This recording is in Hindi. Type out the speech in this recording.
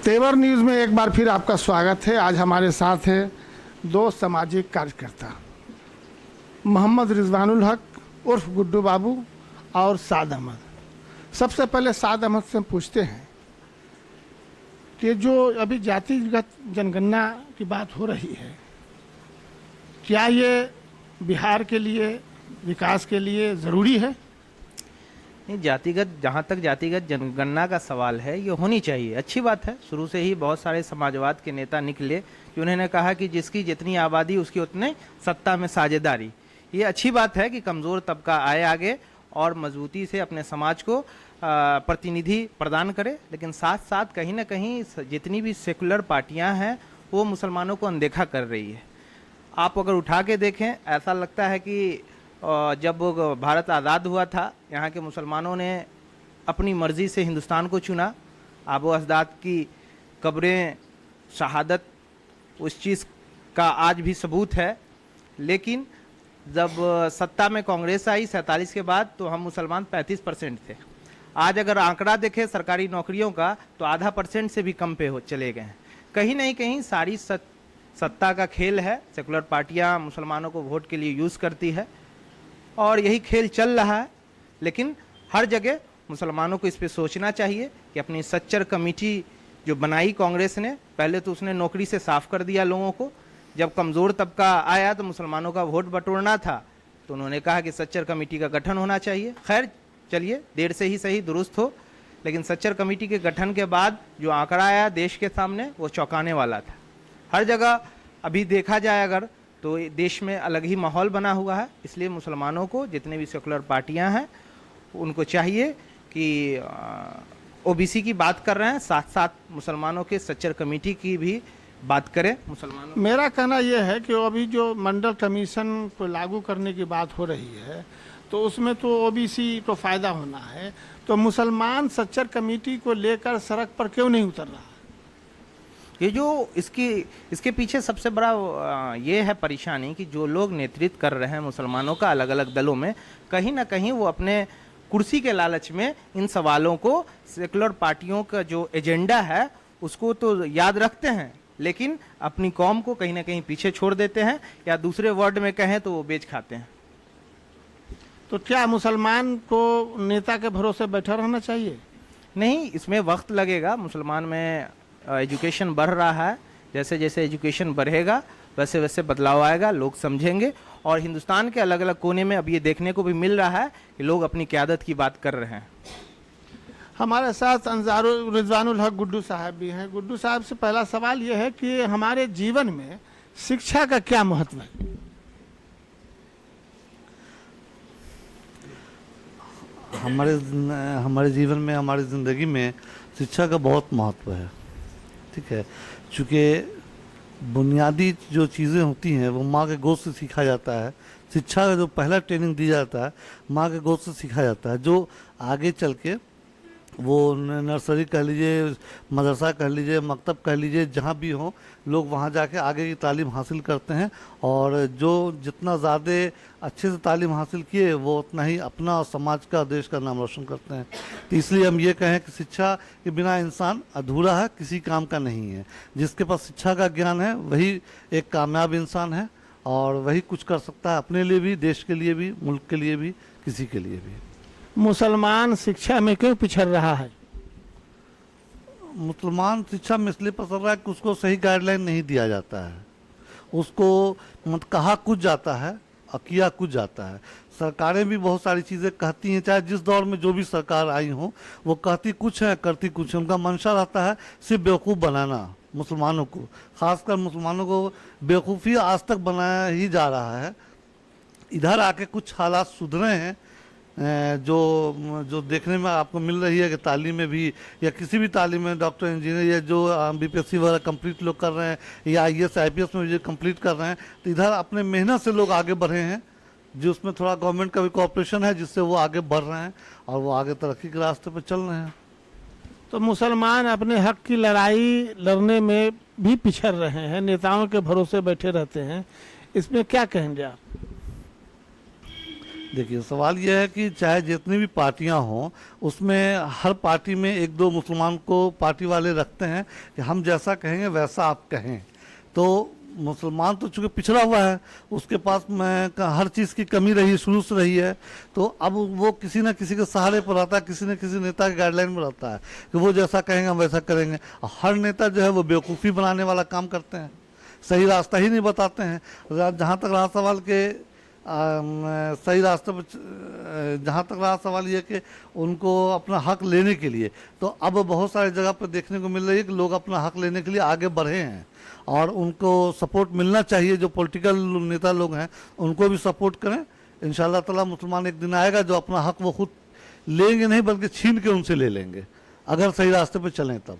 तेवर न्यूज़ में एक बार फिर आपका स्वागत है। आज हमारे साथ है दो सामाजिक कार्यकर्ता, मोहम्मद रिजवानुल हक उर्फ गुड्डू बाबू और साद अहमद। सबसे पहले साद अहमद से पूछते हैं कि जो अभी जातिगत जनगणना की बात हो रही है, क्या ये बिहार के लिए, विकास के लिए ज़रूरी है? नहीं, जहाँ तक जातिगत जनगणना का सवाल है, ये होनी चाहिए, अच्छी बात है। शुरू से ही बहुत सारे समाजवाद के नेता निकले कि उन्होंने कहा कि जिसकी जितनी आबादी उसकी उतने सत्ता में साझेदारी। ये अच्छी बात है कि कमज़ोर तबका आए आगे और मजबूती से अपने समाज को प्रतिनिधि प्रदान करे, लेकिन साथ साथ कहीं ना कहीं जितनी भी सेकुलर पार्टियां हैं वो मुसलमानों को अनदेखा कर रही है। आप अगर उठा के देखें, ऐसा लगता है कि जब भारत आज़ाद हुआ था, यहाँ के मुसलमानों ने अपनी मर्ज़ी से हिंदुस्तान को चुना। आबो अजदाद की कब्रें, शहादत, उस चीज़ का आज भी सबूत है। लेकिन जब सत्ता में कांग्रेस आई 47 के बाद, तो हम मुसलमान 35% थे। आज अगर आंकड़ा देखें सरकारी नौकरियों का, तो आधा % से भी कम पे हो चले गए हैं। कहीं नहीं कहीं सारी सत्ता का खेल है। सेकुलर पार्टियां मुसलमानों को वोट के लिए यूज़ करती है और यही खेल चल रहा है। लेकिन हर जगह मुसलमानों को इस पे सोचना चाहिए कि अपनी सच्चर कमेटी जो बनाई कांग्रेस ने, पहले तो उसने नौकरी से साफ कर दिया लोगों को। जब कमज़ोर तबका आया तो मुसलमानों का वोट बटोरना था, तो उन्होंने कहा कि सच्चर कमेटी का गठन होना चाहिए। खैर चलिए, देर से ही सही दुरुस्त हो, लेकिन सच्चर कमेटी के गठन के बाद जो आंकड़ा आया देश के सामने, वो चौंकाने वाला था। हर जगह अभी देखा जाए अगर, तो देश में अलग ही माहौल बना हुआ है। इसलिए मुसलमानों को, जितने भी सेकुलर पार्टियां हैं, उनको चाहिए कि ओबीसी की बात कर रहे हैं, साथ साथ मुसलमानों के सच्चर कमेटी की भी बात करें। मुसलमानों, मेरा कहना यह है कि अभी जो मंडल कमीशन को लागू करने की बात हो रही है, तो उसमें तो ओबीसी को फ़ायदा होना है, तो मुसलमान सच्चर कमेटी को लेकर सड़क पर क्यों नहीं उतर रहा? ये जो इसके पीछे सबसे बड़ा ये है परेशानी कि जो लोग नेतृत्व कर रहे हैं मुसलमानों का अलग अलग दलों में, कहीं ना कहीं वो अपने कुर्सी के लालच में इन सवालों को, सेकुलर पार्टियों का जो एजेंडा है उसको तो याद रखते हैं, लेकिन अपनी कौम को कहीं ना कहीं पीछे छोड़ देते हैं, या दूसरे वर्ड में कहें तो वो बेच खाते हैं। तो क्या मुसलमान को नेता के भरोसे बैठा रहना चाहिए? नहीं, इसमें वक्त लगेगा। मुसलमान में एजुकेशन बढ़ रहा है, जैसे जैसे एजुकेशन बढ़ेगा वैसे वैसे बदलाव आएगा, लोग समझेंगे। और हिंदुस्तान के अलग अलग कोने में अब ये देखने को भी मिल रहा है कि लोग अपनी क़यादत की बात कर रहे हैं। हमारे साथ रिजवानुल हक गुड्डू साहब भी हैं। गुड्डू साहब से पहला सवाल ये है कि हमारे जीवन में शिक्षा का क्या महत्व है? हमारे जीवन में, हमारी ज़िंदगी में शिक्षा का बहुत महत्व है। ठीक है, चूँकि बुनियादी जो चीज़ें होती हैं वो माँ के गोद से सीखा जाता है। शिक्षा का जो पहला ट्रेनिंग दी जाता है माँ के गोद से सीखा जाता है, जो आगे चल के वो नर्सरी कह लीजिए, मदरसा कह लीजिए, मकतब कह लीजिए, जहाँ भी हो, लोग वहाँ जाके आगे की तालीम हासिल करते हैं। और जो जितना ज़्यादा अच्छे से तालीम हासिल किए, वो उतना ही अपना और समाज का, देश का नाम रोशन करते हैं। तो इसलिए हम ये कहें कि शिक्षा के बिना इंसान अधूरा है, किसी काम का नहीं है। जिसके पास शिक्षा का ज्ञान है वही एक कामयाब इंसान है, और वही कुछ कर सकता है अपने लिए भी, देश के लिए भी, मुल्क के लिए भी, किसी के लिए भी। मुसलमान शिक्षा में क्यों पिछड़ रहा है? मुसलमान शिक्षा में इसलिए पसर रहा है कि उसको सही गाइडलाइन नहीं दिया जाता है। उसको कहा कुछ जाता है और किया कुछ जाता है। सरकारें भी बहुत सारी चीज़ें कहती हैं, चाहे जिस दौर में जो भी सरकार आई हो, वो कहती कुछ है, करती कुछ है। उनका मंशा रहता है सिर्फ बेवकूफ़ बनाना मुसलमानों को, खासकर मुसलमानों को बेवकूफ़ी आज तक बनाया ही जा रहा है। इधर आके कुछ हालात सुधरे हैं, जो देखने में आपको मिल रही है कि तालीम में भी, या किसी भी तालीम में, डॉक्टर, इंजीनियर, या जो बीपीएससी वगैरह कंप्लीट लोग कर रहे हैं, या आईएएस आईपीएस में जो कंप्लीट कर रहे हैं, तो इधर अपने मेहनत से लोग आगे बढ़े हैं, जो उसमें थोड़ा गवर्नमेंट का भी कोऑपरेशन है, जिससे वो आगे बढ़ रहे हैं और वो आगे तरक्की के रास्ते पर चल रहे हैं। तो मुसलमान अपने हक की लड़ाई लड़ने में भी पिछड़ रहे हैं, नेताओं के भरोसे बैठे रहते हैं, इसमें क्या कहेंगे आप? देखिए सवाल यह है कि चाहे जितनी भी पार्टियां हों उसमें हर पार्टी में एक दो मुसलमान को पार्टी वाले रखते हैं कि हम जैसा कहेंगे वैसा आप कहें। तो मुसलमान तो चूंकि पिछड़ा हुआ है, उसके पास में हर चीज़ की कमी रही, शुरू से रही है, तो अब वो किसी न किसी के सहारे पर रहता है, किसी न किसी नेता के गाइडलाइन में रहता है कि वो जैसा कहेंगे हम वैसा करेंगे। और हर नेता जो है वो बेवकूफ़ी बनाने वाला काम करते हैं, सही रास्ता ही नहीं बताते हैं। जहाँ तक रहा सवाल के सही रास्ते पर, जहाँ तक रहा सवाल ये कि उनको अपना हक लेने के लिए, तो अब बहुत सारी जगह पर देखने को मिल रही है कि लोग अपना हक लेने के लिए आगे बढ़े हैं और उनको सपोर्ट मिलना चाहिए। जो पॉलिटिकल नेता लोग हैं उनको भी सपोर्ट करें। इंशाल्लाह ताला मुसलमान एक दिन आएगा जो अपना हक वो खुद लेंगे नहीं बल्कि छीन के उनसे ले लेंगे, अगर सही रास्ते पर चलें तब।